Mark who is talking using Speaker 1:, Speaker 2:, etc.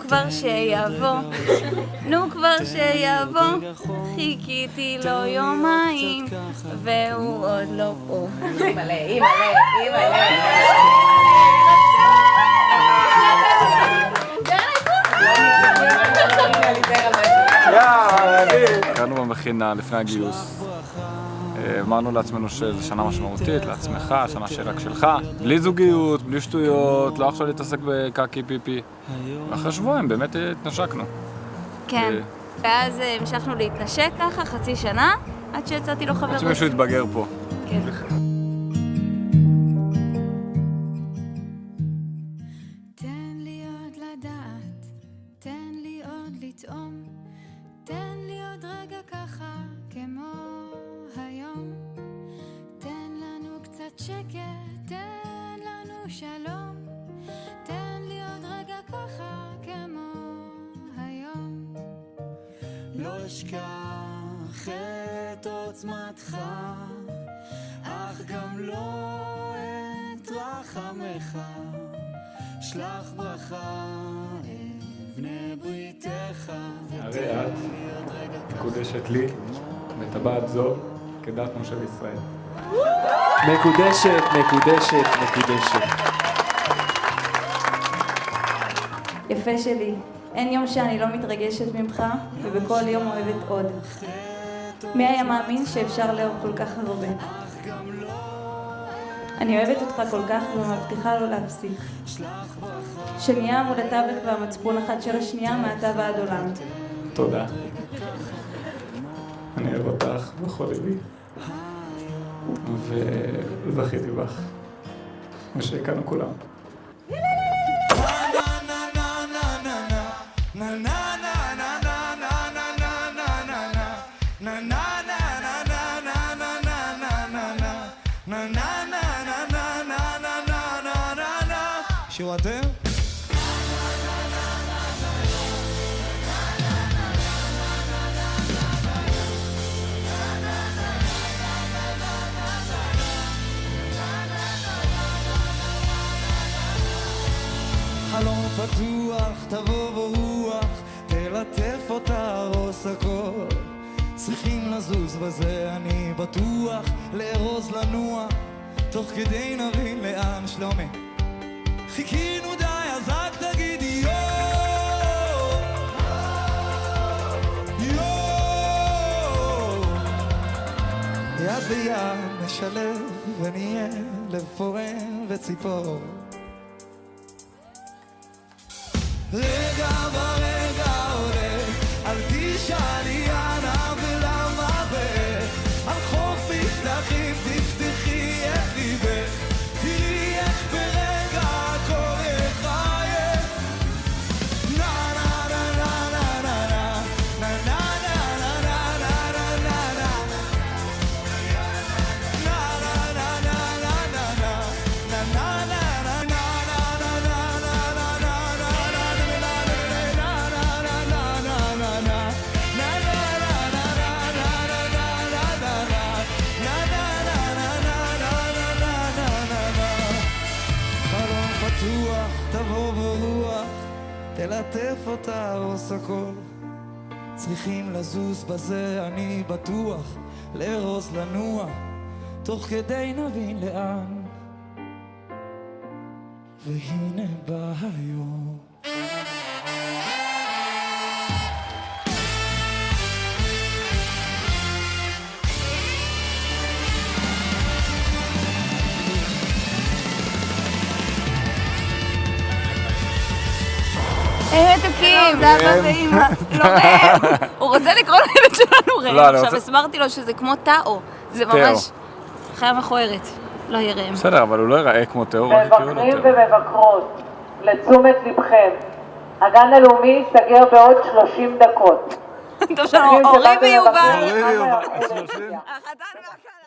Speaker 1: כבר שיבוא, נו כבר שיבוא, חיכיתי לו יומיים, והוא עוד לא פה.
Speaker 2: אימא'לה.
Speaker 3: קראנו במכינה לפני הגיוס. אמרנו לעצמנו שזו שנה משמעותית, לעצמך, שנה שרק שלך, בלי זוגיות, בלי שטויות, לא עכשיו להתעסק בקקי פיפי. ואחרי שבועיים באמת התנשקנו.
Speaker 1: כן, ואז המשכנו להתנשק ככה חצי שנה, עד שיצאתי לו חברות.
Speaker 3: עד שמישהו יתבגר פה.
Speaker 1: כן.
Speaker 4: תן לי עוד לדעת, תן לי עוד לטעום, תן לי עוד רגע ככה כמו היום. תן לנו קצת שקט, תן לנו שלום, תן לי עוד רגע ככה כמו היום. לא אשכח את עוצמתך, אך גם לא את רחמך. שלח ברכה את בני בריתך,
Speaker 3: הרי את מקודשת לי וטבעת זו כדת משה וישראל.
Speaker 5: מקודשת.
Speaker 1: יפה שלי, אין יום שאני לא מתרגשת ממך, ובכל יום אוהבת עוד. מי היה מאמין שאפשר לאהוב כל כך הרבה? אני אוהבת אותך כל כך ומבטיחה לא להפסיק. שנהיה עמוד התווך והמצפון אחת של השנייה מעתה ועד עולם.
Speaker 3: תודה. אני אוהב אותך בכל ליבי. וזכיתי בך. ושהכרנו כולם.
Speaker 6: שירו אתם? חלום פתוח, תבוא ברוח, תלטף אותה רוס הכל. צריכים לזוז בזה, אני בטוח, לארוז לנוע, תוך כדי נבין לאן. שלומי, חיכינו די, אז רק תגידי יו, יו. יד ביד נשלב ונהיה לב פורם וציפור. רגע ברגע עולה, אל תשאלי אנה ולמה ואיך. על חוף מבטחים תפתחי את ליבך, תראי איך ברגע הכל יחייך. נה נה נה נה נה נה נה נה נה נה נה נה נה תבוא ברוח, תלטף אותה עוש הכל. צריכים לזוז בזה, אני בטוח, לארוז לנוע, תוך כדי נבין לאן. והנה בא היום.
Speaker 1: מתוקים, זה אבא ואמא. לא ראם. הוא רוצה לקרוא לילד שלנו ראם. עכשיו הסברתי לו שזה כמו טאו. זה ממש חיה מכוערת. לא יהיה ראם.
Speaker 3: בסדר, אבל הוא לא ייראה כמו תיאור, רק יקראו לו
Speaker 2: מבקרים
Speaker 3: תיאור.
Speaker 2: ומבקרות, לתשומת לבכם, הגן הלאומי ייסגר בעוד 30 דקות.
Speaker 1: טוב שלנו, אורי ויובל.
Speaker 3: אורי ויובל, 30.
Speaker 1: החתן והכלה.